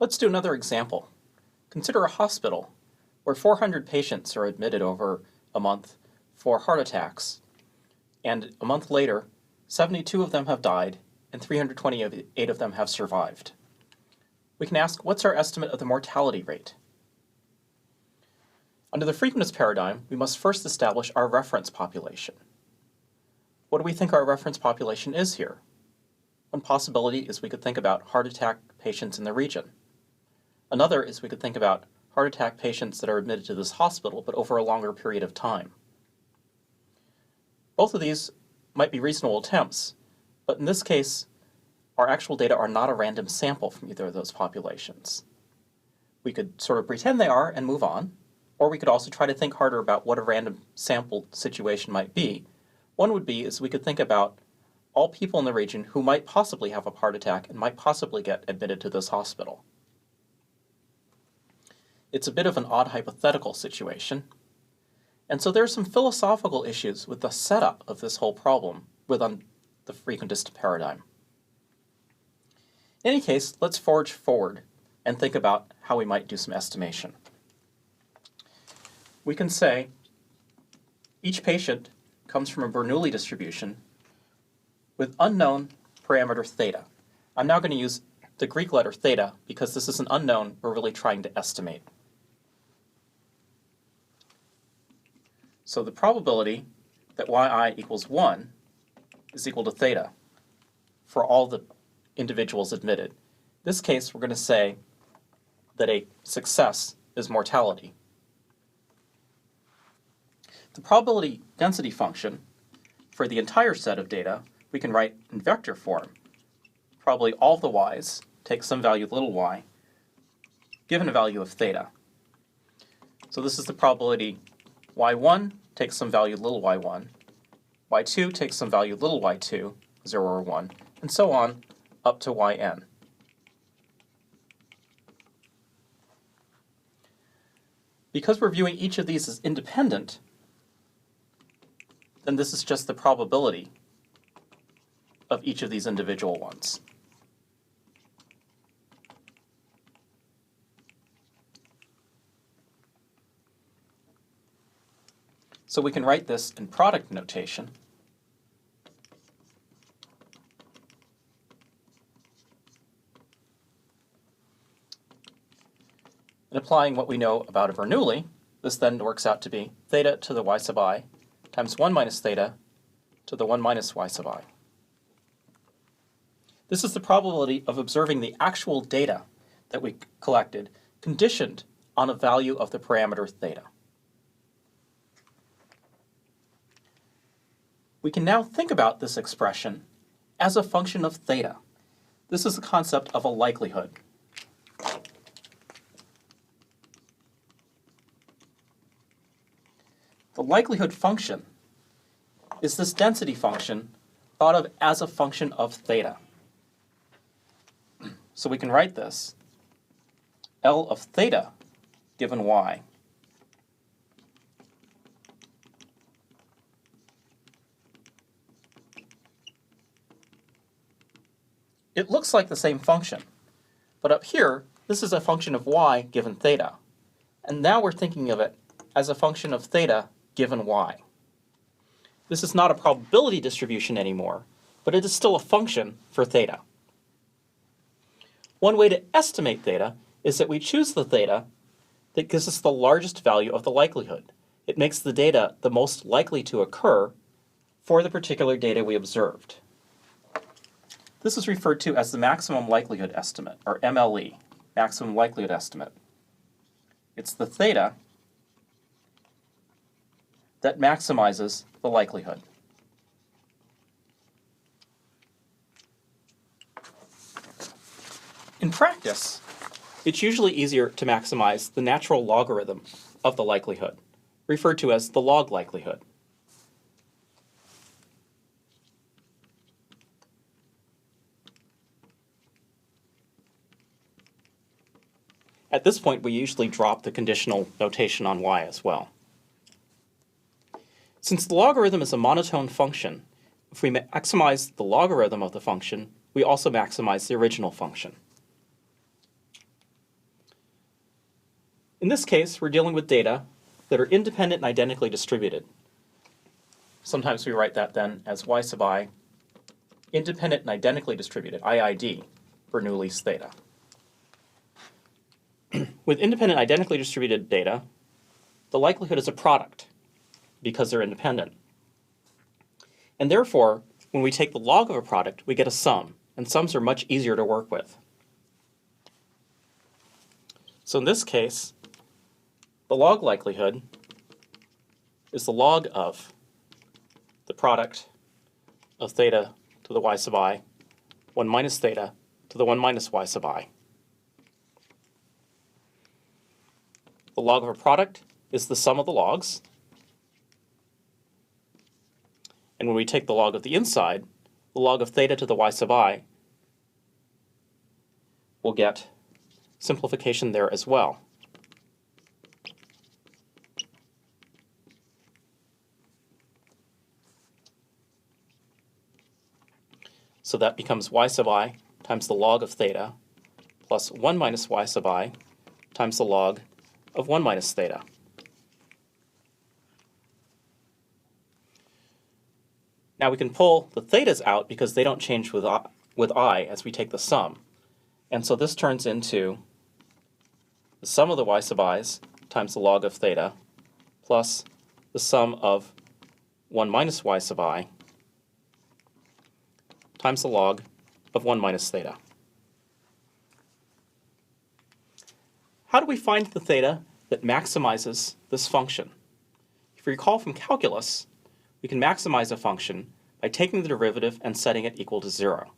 Let's do another example. Consider a hospital where 400 patients are admitted over a month for heart attacks, and a month later, 72 of them have died and 328 of them have survived. We can ask, what's our estimate of the mortality rate? Under the frequentist paradigm, we must first establish our reference population. What do we think our reference population is here? One possibility is we could think about heart attack patients in the region. Another is we could think about heart attack patients that are admitted to this hospital, but over a longer period of time. Both of these might be reasonable attempts, but in this case, our actual data are not a random sample from either of those populations. We could sort of pretend they are and move on, or we could also try to think harder about what a random sample situation might be. One would be is we could think about all people in the region who might possibly have a heart attack and might possibly get admitted to this hospital. It's a bit of an odd hypothetical situation, and so there are some philosophical issues with the setup of this whole problem within the frequentist paradigm. In any case, let's forge forward and think about how we might do some estimation. We can say each patient comes from a Bernoulli distribution with unknown parameter theta. I'm now going to use the Greek letter theta because this is an unknown we're really trying to estimate. So the probability that yi equals 1 is equal to theta for all the individuals admitted. In this case, we're going to say that a success is mortality. The probability density function for the entire set of data we can write in vector form. Probably all the y's take some value little y given a value of theta. So this is the probability y1 takes some value little y1, y2 takes some value little y2, 0 or 1, and so on up to yn. Because we're viewing each of these as independent, then this is just the probability of each of these individual ones. So we can write this in product notation. And applying what we know about a Bernoulli, this then works out to be theta to the y sub I times 1 minus theta to the 1 minus y sub I. This is the probability of observing the actual data that we collected conditioned on a value of the parameter theta. We can now think about this expression as a function of theta. This is the concept of a likelihood. The likelihood function is this density function thought of as a function of theta. So we can write this L of theta given y it looks like the same function, but up here this is a function of y given theta, and now we're thinking of it as a function of theta given y. This is not a probability distribution anymore, but it is still a function for theta. One way to estimate theta is that we choose the theta that gives us the largest value of the likelihood. It makes the data the most likely to occur for the particular data we observed. This is referred to as the maximum likelihood estimate, or MLE, maximum likelihood estimate. It's the theta that maximizes the likelihood. In practice, it's usually easier to maximize the natural logarithm of the likelihood, referred to as the log likelihood. At this point, we usually drop the conditional notation on y as well. Since the logarithm is a monotone function, if we maximize the logarithm of the function, we also maximize the original function. In this case, we're dealing with data that are independent and identically distributed. Sometimes we write that then as y sub I, independent and identically distributed, IID, Bernoulli's theta. With independent identically distributed data, the likelihood is a product because they're independent. And therefore, when we take the log of a product, we get a sum, and sums are much easier to work with. So in this case, the log likelihood is the log of the product of theta to the y sub I, 1 minus theta to the 1 minus y sub I. The log of a product is the sum of the logs. And when we take the log of the inside, the log of theta to the y sub I, we'll get simplification there as well. So that becomes y sub I times the log of theta plus 1 minus y sub I times the log of 1 minus theta. Now we can pull the thetas out because they don't change with I as we take the sum. And so this turns into the sum of the y sub i's times the log of theta plus the sum of 1 minus y sub I times the log of 1 minus theta. How do we find the theta that maximizes this function? If you recall from calculus, we can maximize a function by taking the derivative and setting it equal to 0.